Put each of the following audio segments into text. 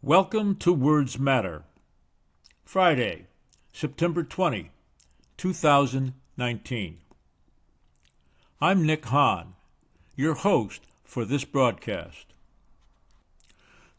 Welcome to Words Matter. Friday, September 20, 2019. I'm Nick Hahn, your host for this broadcast.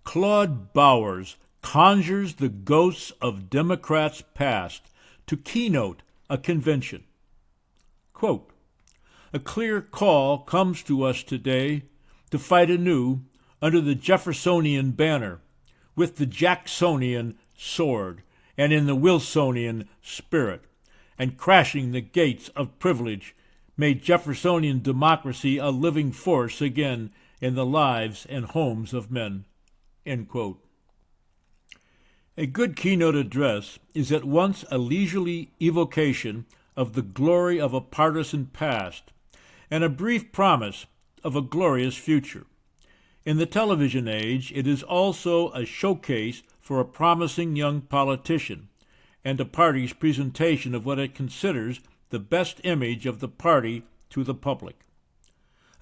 Claude Bowers conjures the ghosts of Democrats past to keynote a convention. Quote, "A clear call comes to us today to fight anew under the Jeffersonian banner, with the Jacksonian sword, and in the Wilsonian spirit, and crashing the gates of privilege, made Jeffersonian democracy a living force again in the lives and homes of men." End quote. A good keynote address is at once a leisurely evocation of the glory of a partisan past and a brief promise of a glorious future. In the television age, it is also a showcase for a promising young politician and a party's presentation of what it considers the best image of the party to the public.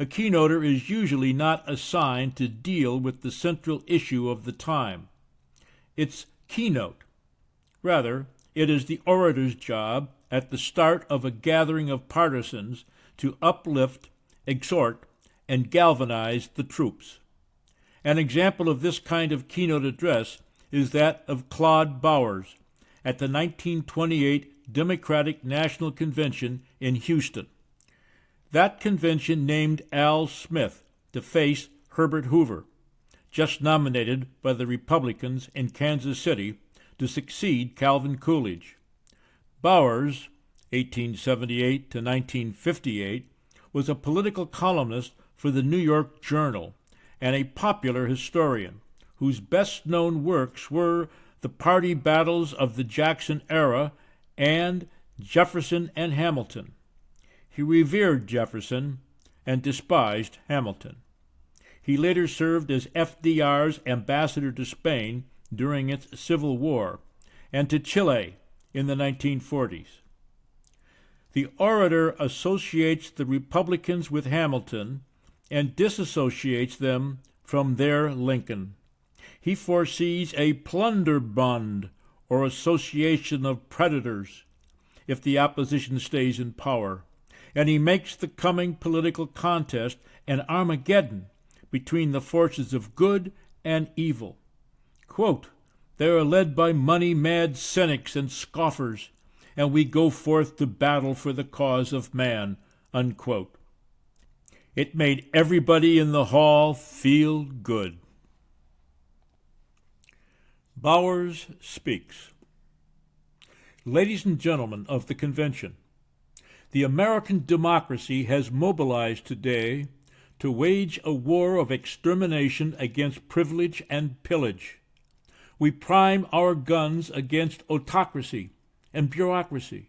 A keynoter is usually not assigned to deal with the central issue of the time, its keynote. Rather, it is the orator's job at the start of a gathering of partisans to uplift, exhort, and galvanize the troops. An example of this kind of keynote address is that of Claude Bowers at the 1928 Democratic National Convention in Houston. That convention named Al Smith to face Herbert Hoover, just nominated by the Republicans in Kansas City to succeed Calvin Coolidge. Bowers, 1878 to 1958, was a political columnist for the New York Journal and a popular historian, whose best-known works were The Party Battles of the Jackson Era and Jefferson and Hamilton. He revered Jefferson and despised Hamilton. He later served as FDR's ambassador to Spain during its Civil War and to Chile in the 1940s. The orator associates the Republicans with Hamilton and disassociates them from their Lincoln. He foresees a plunder bund, or association of predators, if the opposition stays in power, and he makes the coming political contest an Armageddon between the forces of good and evil. Quote, "They are led by money-mad cynics and scoffers, and we go forth to battle for the cause of man." Unquote. It made everybody in the hall feel good. Bowers speaks. Ladies and gentlemen of the convention, the American democracy has mobilized today to wage a war of extermination against privilege and pillage. We prime our guns against autocracy and bureaucracy.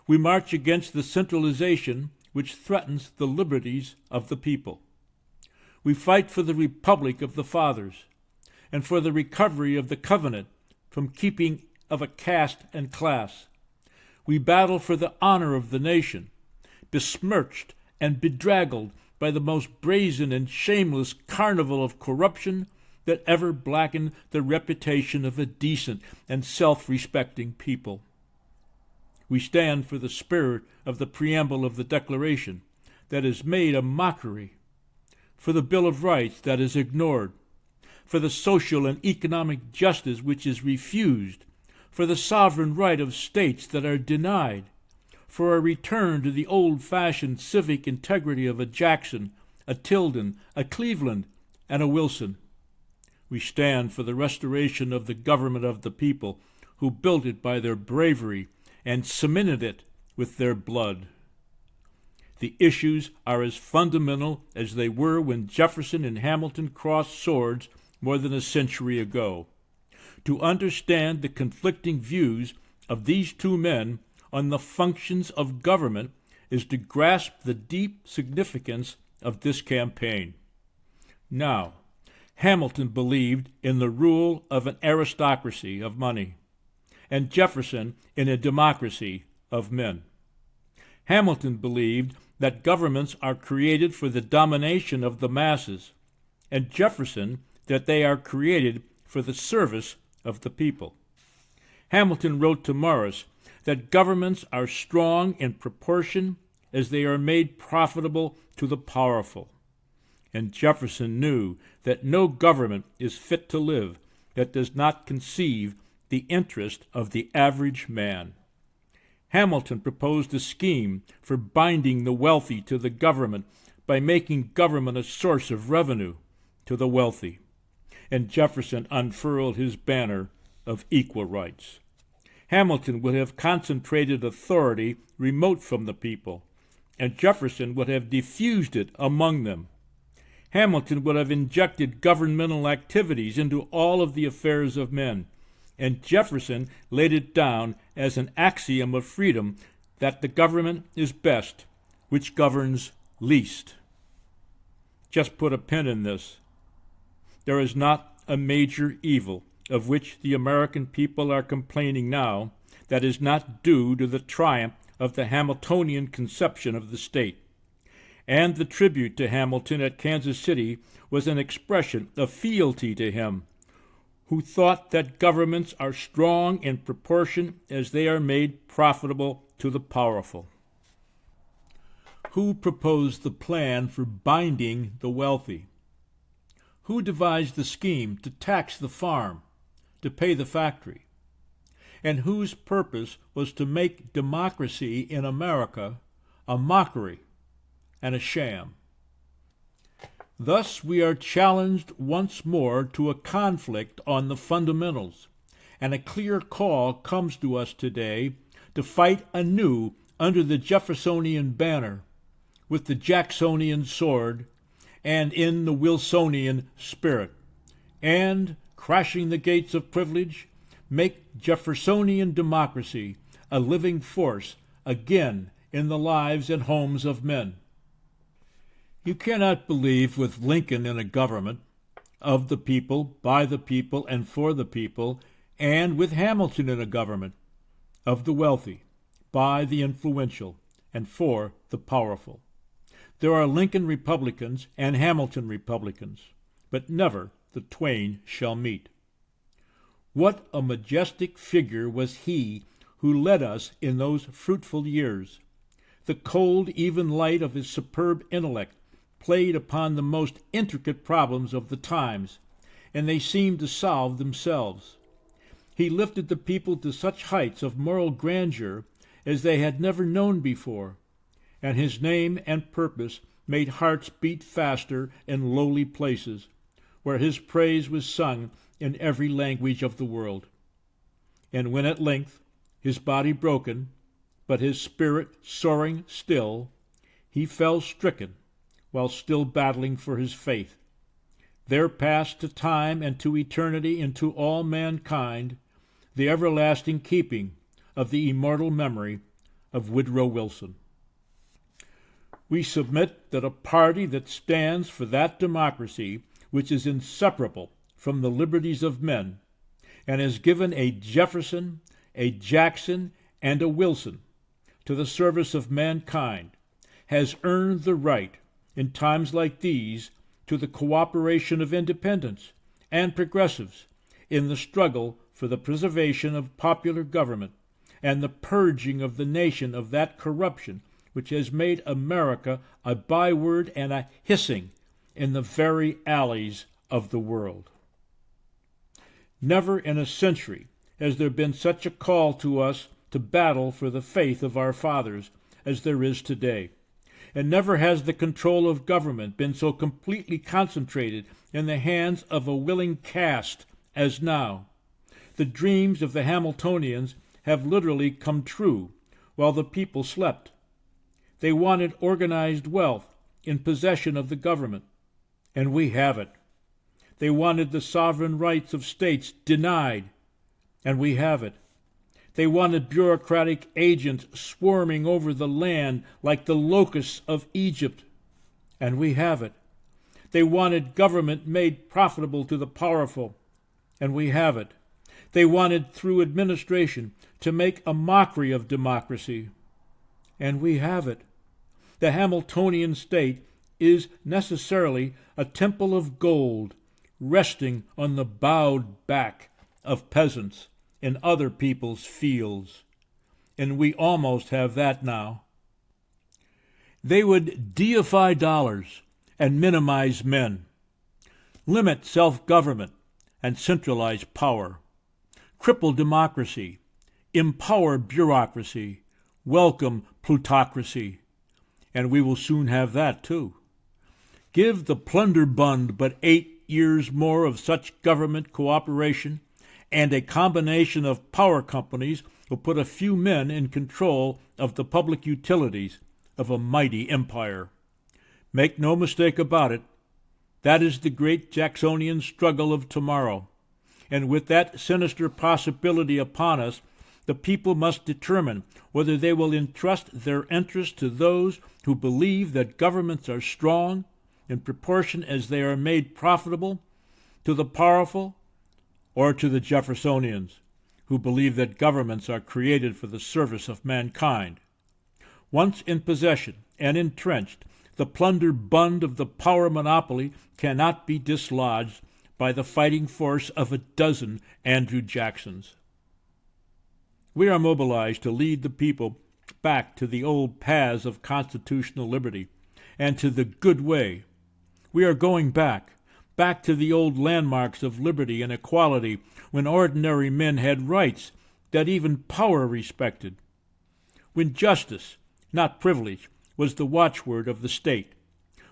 We march against the centralization which threatens the liberties of the people. We fight for the Republic of the Fathers and for the recovery of the covenant from keeping of a caste and class. We battle for the honor of the nation, besmirched and bedraggled by the most brazen and shameless carnival of corruption that ever blackened the reputation of a decent and self-respecting people. We stand for the spirit of the preamble of the Declaration that is made a mockery, for the Bill of Rights that is ignored, for the social and economic justice which is refused, for the sovereign right of states that are denied, for a return to the old-fashioned civic integrity of a Jackson, a Tilden, a Cleveland, and a Wilson. We stand for the restoration of the government of the people who built it by their bravery and cemented it with their blood. The issues are as fundamental as they were when Jefferson and Hamilton crossed swords more than a century ago. To understand the conflicting views of these two men on the functions of government is to grasp the deep significance of this campaign. Now, Hamilton believed in the rule of an aristocracy of money, and Jefferson in a democracy of men. Hamilton believed that governments are created for the domination of the masses, and Jefferson that they are created for the service of the people. Hamilton wrote to Morris that governments are strong in proportion as they are made profitable to the powerful. And Jefferson knew that no government is fit to live that does not conceive the interest of the average man. Hamilton proposed a scheme for binding the wealthy to the government by making government a source of revenue to the wealthy. And Jefferson unfurled his banner of equal rights. Hamilton would have concentrated authority remote from the people, and Jefferson would have diffused it among them. Hamilton would have injected governmental activities into all of the affairs of men, and Jefferson laid it down as an axiom of freedom that the government is best which governs least. Just put a pin in this. There is not a major evil of which the American people are complaining now that is not due to the triumph of the Hamiltonian conception of the state. And the tribute to Hamilton at Kansas City was an expression of fealty to him, who thought that governments are strong in proportion as they are made profitable to the powerful. Who proposed the plan for binding the wealthy? Who devised the scheme to tax the farm, to pay the factory? And whose purpose was to make democracy in America a mockery and a sham? Thus we are challenged once more to a conflict on the fundamentals, and a clear call comes to us today to fight anew under the Jeffersonian banner, with the Jacksonian sword, and in the Wilsonian spirit, and, crashing the gates of privilege, make Jeffersonian democracy a living force again in the lives and homes of men. You cannot believe with Lincoln in a government of the people, by the people, and for the people, and with Hamilton in a government of the wealthy, by the influential, and for the powerful. There are Lincoln Republicans and Hamilton Republicans, but never the twain shall meet. What a majestic figure was he who led us in those fruitful years! The cold, even light of his superb intellect played upon the most intricate problems of the times, and they seemed to solve themselves. He lifted the people to such heights of moral grandeur as they had never known before, and his name and purpose made hearts beat faster in lowly places, where his praise was sung in every language of the world. And when at length, his body broken, but his spirit soaring still, he fell stricken, while still battling for his faith, there passed to time and to eternity into all mankind the everlasting keeping of the immortal memory of Woodrow Wilson. We submit that a party that stands for that democracy which is inseparable from the liberties of men, and has given a Jefferson, a Jackson, and a Wilson to the service of mankind, has earned the right, in times like these, to the cooperation of independents and progressives in the struggle for the preservation of popular government and the purging of the nation of that corruption which has made America a byword and a hissing in the very alleys of the world. Never in a century has there been such a call to us to battle for the faith of our fathers as there is today. And never has the control of government been so completely concentrated in the hands of a willing caste as now. The dreams of the Hamiltonians have literally come true while the people slept. They wanted organized wealth in possession of the government, and we have it. They wanted the sovereign rights of states denied, and we have it. They wanted bureaucratic agents swarming over the land like the locusts of Egypt, and we have it. They wanted government made profitable to the powerful, and we have it. They wanted, through administration, to make a mockery of democracy, and we have it. The Hamiltonian state is necessarily a temple of gold, resting on the bowed back of peasants in other people's fields. And we almost have that now. They would deify dollars and minimize men, limit self-government and centralize power, cripple democracy, empower bureaucracy, welcome plutocracy, and we will soon have that too. Give the plunderbund but 8 years more of such government cooperation, and a combination of power companies will put a few men in control of the public utilities of a mighty empire. Make no mistake about it, that is the great Jacksonian struggle of tomorrow. And with that sinister possibility upon us, the people must determine whether they will entrust their interests to those who believe that governments are strong in proportion as they are made profitable, to the powerful, or to the Jeffersonians, who believe that governments are created for the service of mankind. Once in possession and entrenched, the plunderbund of the power monopoly cannot be dislodged by the fighting force of a dozen Andrew Jacksons. We are mobilized to lead the people back to the old paths of constitutional liberty and to the good way. We are going back to the old landmarks of liberty and equality when ordinary men had rights that even power respected, when justice, not privilege, was the watchword of the state,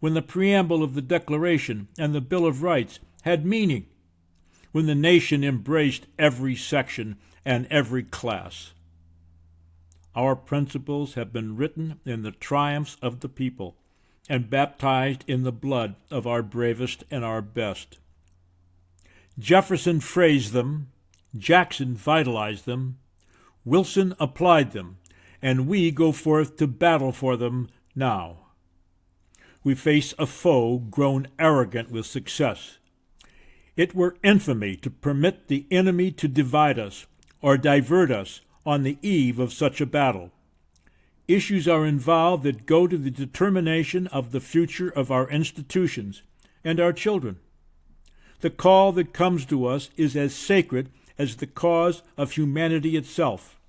when the preamble of the Declaration and the Bill of Rights had meaning, when the nation embraced every section and every class. Our principles have been written in the triumphs of the people and baptized in the blood of our bravest and our best. Jefferson phrased them, Jackson vitalized them, Wilson applied them, and we go forth to battle for them now. We face a foe grown arrogant with success. It were infamy to permit the enemy to divide us or divert us on the eve of such a battle. Issues are involved that go to the determination of the future of our institutions and our children. The call that comes to us is as sacred as the cause of humanity itself.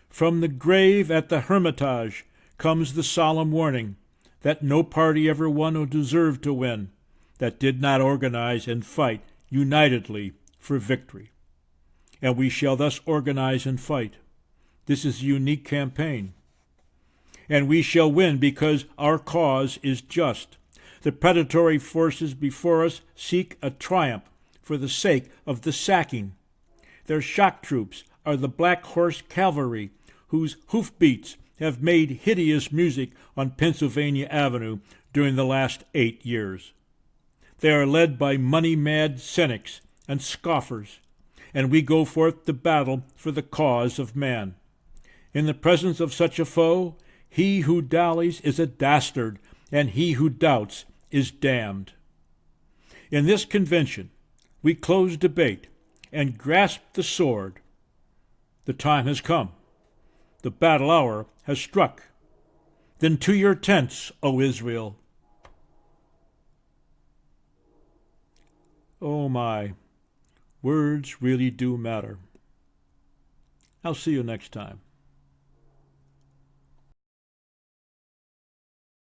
From the grave at the Hermitage comes the solemn warning that no party ever won or deserved to win that did not organize and fight unitedly for victory. And we shall thus organize and fight. This is a unique campaign. And we shall win because our cause is just. The predatory forces before us seek a triumph for the sake of the sacking. Their shock troops are the Black Horse Cavalry, whose hoofbeats have made hideous music on Pennsylvania Avenue during the last 8 years. They are led by money-mad cynics and scoffers, and we go forth to battle for the cause of man. In the presence of such a foe, he who dallies is a dastard, and he who doubts is damned. In this convention, we close debate and grasp the sword. The time has come. The battle hour has struck. Then to your tents, O Israel. Oh my, words really do matter. I'll see you next time.